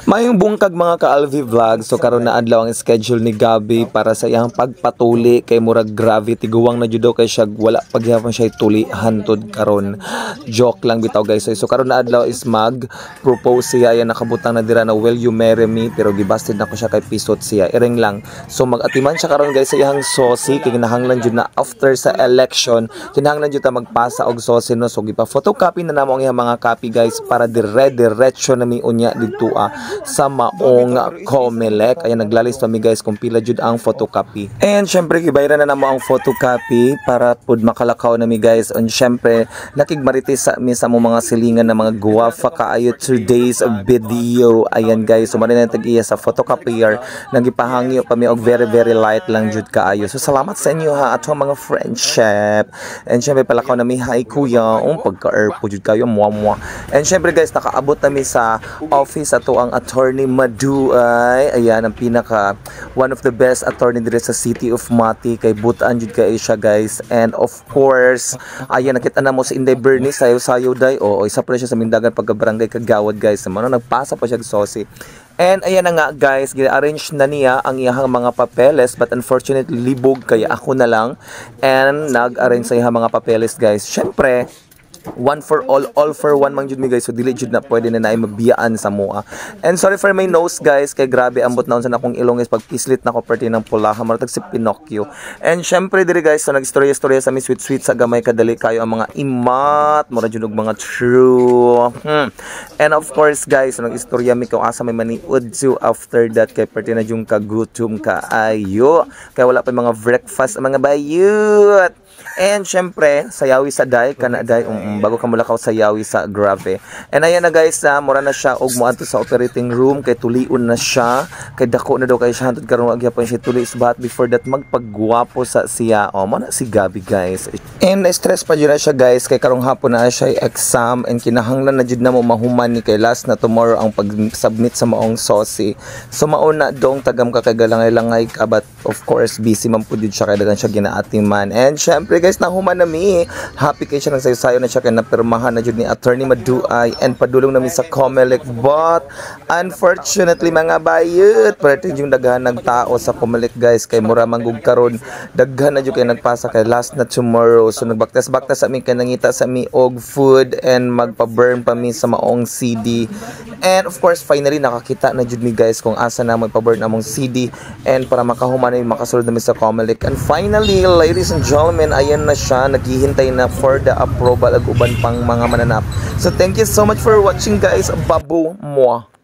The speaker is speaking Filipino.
Mayong bungkag mga ka-Alvi Vlog. So karon na adlaw ang schedule ni Gabi para sa iyang pagpatuli kay murag gravity guwang na judo kay siya wala paghihapon siya tuli hantod karon. Joke lang bitaw guys. So karon na adlaw is mag propose siya yan nakabutang na dira na will you marry me pero gibasted na ko siya kay pisot siya. Iring lang. So magatiman siya karon guys sa iyang sosi kay kinahanglan jud na after sa election kinahanglan jud ta magpasa og sosi no. So gipa photocopy na namo ang iyang mga copy guys para dire-diretso na mi unya didto sa maong Comelec. Ayan, naglalis kami guys kung pila jud ang photocopy. And syempre gibayran na namo ang photocopy para pud makalakaw na mi guys. And syempre nakig marites sa mi sa mga silingan na mga guwafa kaayo today's video. Ayan guys, so man na tag-iya sa photocopier nagipahangyo pa mi og very light lang jud kaayo. So salamat sa inyo ha ato mga friendship. And syempre palakaw na mi hi kuya pagka-air po jud kayo muwa. And syempre guys nakaabot na mi sa office ato ang Attorney Maduay. Ayan ang pinaka one of the best attorney dire sa City of Mati kay butaan jud kay siya guys. And of course ayan nakita na mo sa Inday Bernice sayo day isa pa siya sa Mindagan pagka-barangay Kagawad guys. Mano nagpasa pa siya og sosi. And ayan na nga guys, gina-arrange na niya ang iyang mga papeles but unfortunately libog kaya ako na lang and nag-arrange sa iyang mga papeles guys. Syempre one for all for one mang jud mi guys, so dili jud na pwede na naay mabiyaan sa mua. And sorry for my nose guys kay grabe ambot naon sa akong ilong is pagpislit na ko perti ng pulaha marag si Pinocchio. And syempre diri guys so nagistorya-storya sa mi sweet sa gamay kadali kayo ang mga imat mura jud og mga true. And of course guys so nagistorya mi kung asa may maniud so after that kay perti na jung kagutom kaayo kay wala pa mga breakfast mga bayot. And syempre sayawi sa day kana day bago ka mulakaw sayawi sa grave. And ayan na guys mura na siya og moadto sa operating room kay tulion na siya kay dako na daw kay siya hantod karon wa gyapon siya tuli but before that magpagguwapo sa siya mo na si Gabi guys. And stress pa jud na siya guys kay karong hapon na siya exam and kinahanglan na jud na mo mahuman ni kay last na tomorrow ang pag-submit sa maong sosi. So mauna dong tagam ka kay galangay-langay ka but of course busy man pud siya kay dagan siya ginaatiman. And syempre guys nahuman na mi happy kay siya nagsayo na siya kay napirmahan na jud ni Attorney Maduay and padulong na mi sa Comelec but unfortunately mga bayot perti yung daghan nagtao sa Comelec guys kay mura manggug karon daghan na jud kay nagpasa kay last na tomorrow. So nagbaktas-baktas sa mi kay nangita sa mi og food and magpa-burn pa mi sa maong CD. And of course finally nakakita na jud mi guys kung asa na magpa-burn among CD and para makahuman na makasulod na mi sa Comelec. And finally ladies and gentlemen ayan na siya naghihintay na for the approval ag uban pang mga mananap. So thank you so much for watching guys. Babu mo.